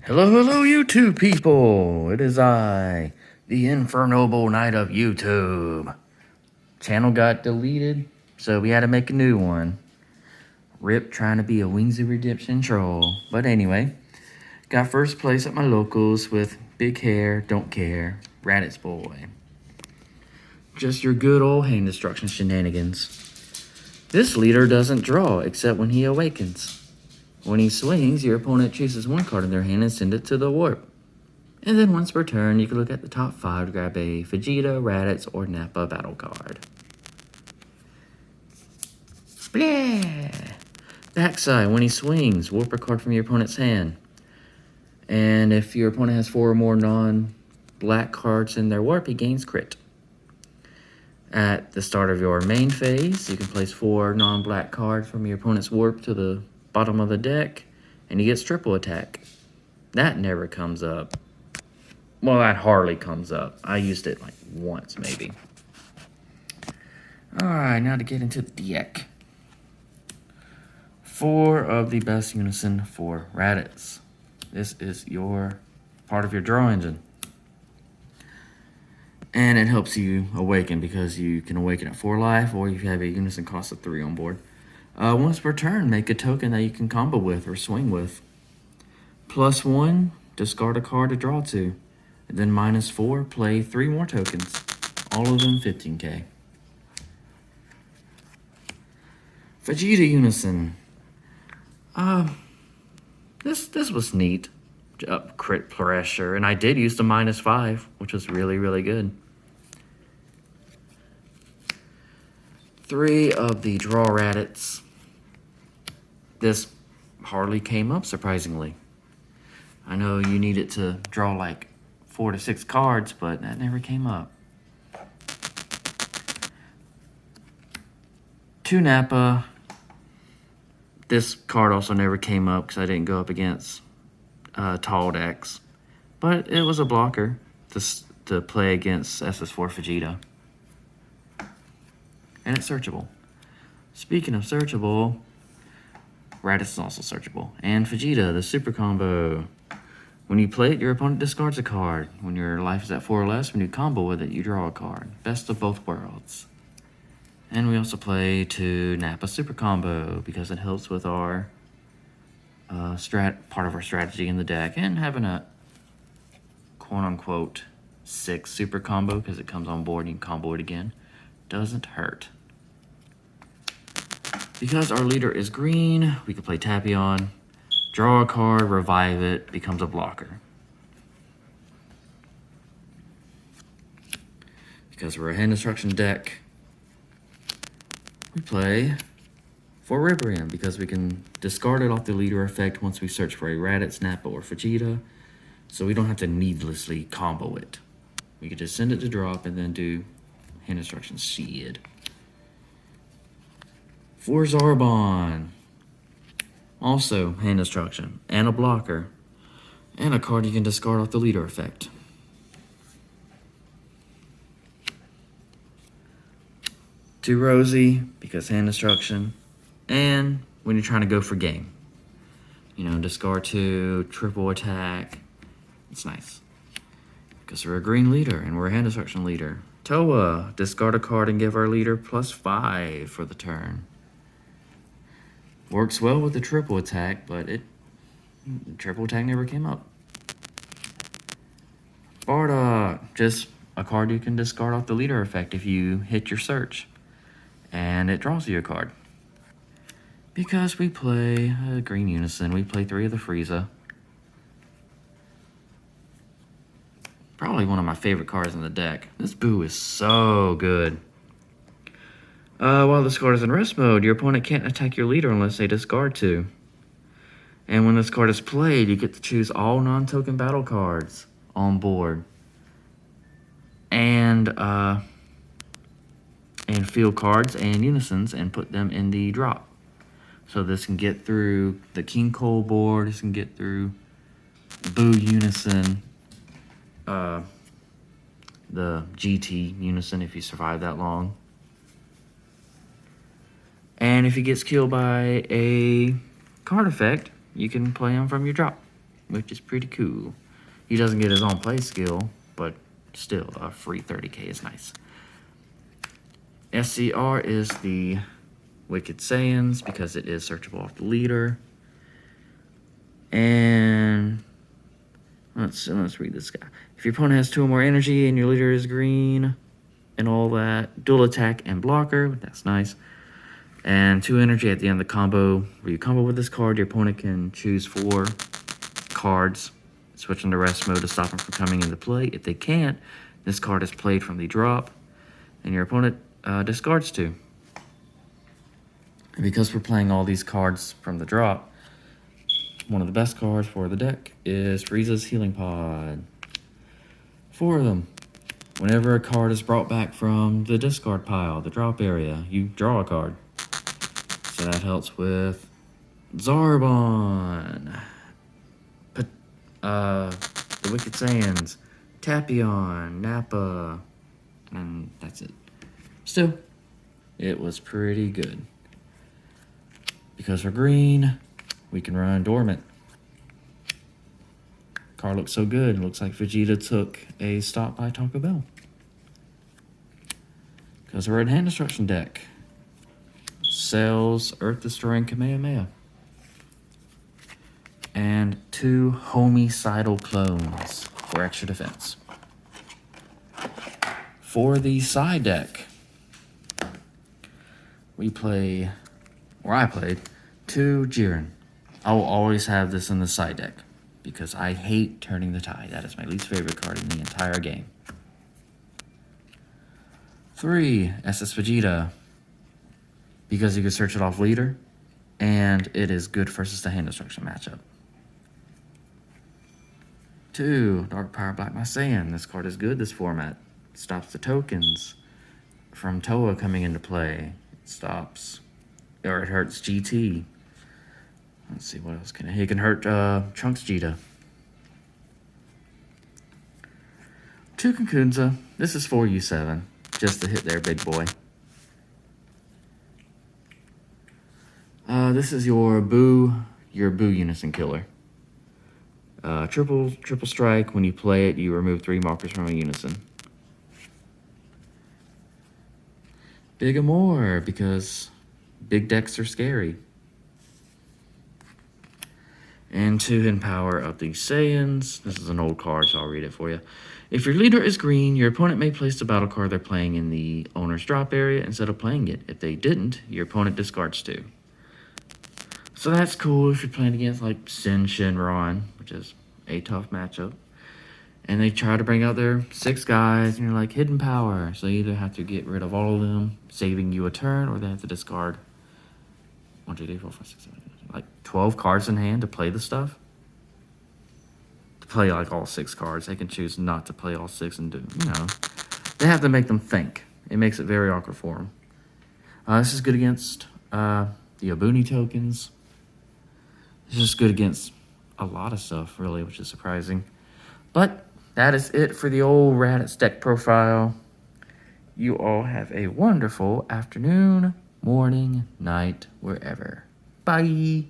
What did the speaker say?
Hello, hello, YouTube people! It is I, the Infernoble Knight of YouTube. Channel got deleted, so we had to make a new one. Rip trying to be a Wings of Redemption troll. But anyway, got first place at my locals with big hair, don't care, Raditz boy. Just your good old hand destruction shenanigans. This leader doesn't draw except when he awakens. When he swings, your opponent chooses one card in their hand and sends it to the warp. And then once per turn, you can look at the top 5 to grab a Vegeta, Raditz, or Nappa battle card. Blah! Backside, when he swings, warp a card from your opponent's hand. And if your opponent has 4 or more non-black cards in their warp, he gains crit. At the start of your main phase, you can place 4 non-black cards from your opponent's warp to the bottom of the deck, and he gets triple attack. That never comes up. Well, that hardly comes up. I used it like once, maybe. Alright, now to get into the deck. 4 of the best unison for Raditz. This is your part of your draw engine. And it helps you awaken because you can awaken at 4 life, or you have a unison cost of 3 on board. Once per turn, make a token that you can combo with or swing with. +1, discard a card to draw 2. And then -4, play 3 more tokens. All of them 15k. Vegeta Unison. This was neat. Crit pressure, and I did use the -5, which was really, really good. 3 of the draw Raditz. This hardly came up, surprisingly. I know you needed to draw like 4 to 6 cards, but that never came up. 2 Nappa. This card also never came up because I didn't go up against tall decks. But it was a blocker to play against SS4 Vegeta. And it's searchable. Speaking of searchable, Raditz is also searchable. And Vegeta, the super combo. When you play it, your opponent discards a card. When your life is at 4 or less, when you combo with it, you draw a card. Best of both worlds. And we also play 2 Nappa super combo because it helps with our part of our strategy in the deck, and having a quote-unquote 6 super combo because it comes on board and you can combo it again doesn't hurt. Because our leader is green, we can play Tapion, draw a card, revive it, becomes a blocker. Because we're a hand destruction deck, we play Forribrium because we can discard it off the leader effect once we search for a Raditz, Nappa, or Vegeta, so we don't have to needlessly combo it. We can just send it to drop and then do hand destruction seed. For Zarbon, also hand destruction, and a blocker, and a card you can discard off the leader effect. To Rosie, because hand destruction, and when you're trying to go for game. You know, discard 2, triple attack. It's nice. Because we're a green leader, and we're a hand destruction leader. Toa, discard a card and give our leader +5 for the turn. Works well with the triple attack, but triple attack never came up. Bardock, just a card you can discard off the leader effect if you hit your search. And it draws you a card. Because we play a green unison, we play 3 of the Frieza. Probably one of my favorite cards in the deck. This Boo is so good. While this card is in rest mode, your opponent can't attack your leader unless they discard 2. And when this card is played, you get to choose all non-token battle cards on board. And field cards and unisons and put them in the drop. So this can get through the King Cole board, this can get through Boo Unison, the GT Unison if you survive that long. And if he gets killed by a card effect, you can play him from your drop. which is pretty cool. He doesn't get his own play skill, but still, a free 30k is nice. SCR is the Wicked Saiyans because it is searchable off the leader. And let's read this guy. If your opponent has 2 or more energy and your leader is green and all that, dual attack and blocker, that's nice. And 2 energy at the end of the combo. Where you combo with this card, your opponent can choose 4 cards, switch into rest mode to stop them from coming into play. If they can't, this card is played from the drop, and your opponent discards 2. And because we're playing all these cards from the drop, one of the best cards for the deck is Frieza's Healing Pod. 4 of them. Whenever a card is brought back from the discard pile, the drop area, you draw a card. So that helps with Zarbon, the Wicked Saiyans, Tapion, Nappa, and that's it. Still, it was pretty good. Because we're green, we can run Dormant. Card looks so good. Looks like Vegeta took a stop by Taco Bell. Because we're in hand destruction deck. Cells, Earth Destroying Kamehameha. And 2 homicidal clones for extra defense. For the side deck, I played 2 Jiren. I will always have this in the side deck because I hate turning the tide. That is my least favorite card in the entire game. 3 SS Vegeta because you can search it off leader and it is good versus the hand destruction matchup. 2 Dark Power Black My Saiyan. This card is good this format. It stops the tokens from Toa coming into play. It hurts GT. Let's see, what else can it? He can hurt Trunks Vegeta. 2 Kunkunza. This is for you, 7. Just to hit there, big boy. This is your Boo Unison Killer. Triple strike. When you play it, you remove 3 markers from a Unison. Big Amore, because big decks are scary. And 2 Hidden Power of the Saiyans. This is an old card, so I'll read it for you. If your leader is green, your opponent may place the battle card they're playing in the owner's drop area instead of playing it. If they didn't, your opponent discards 2. So that's cool if you're playing against like Sin Shenron, which is a tough matchup. And they try to bring out their 6 guys, and you're like, hidden power. So you either have to get rid of all of them, saving you a turn, or they have to discard 1, 2, 3, 4, 5, 6, 7, 8, like 12 cards in hand to play the stuff. To play like all 6 cards. They can choose not to play all 6 and do, they have to make them think. It makes it very awkward for them. This is good against the Abuni tokens. It's just good against a lot of stuff, really, which is surprising. But that is it for the old Raditz Deck Profile. You all have a wonderful afternoon, morning, night, wherever. Bye.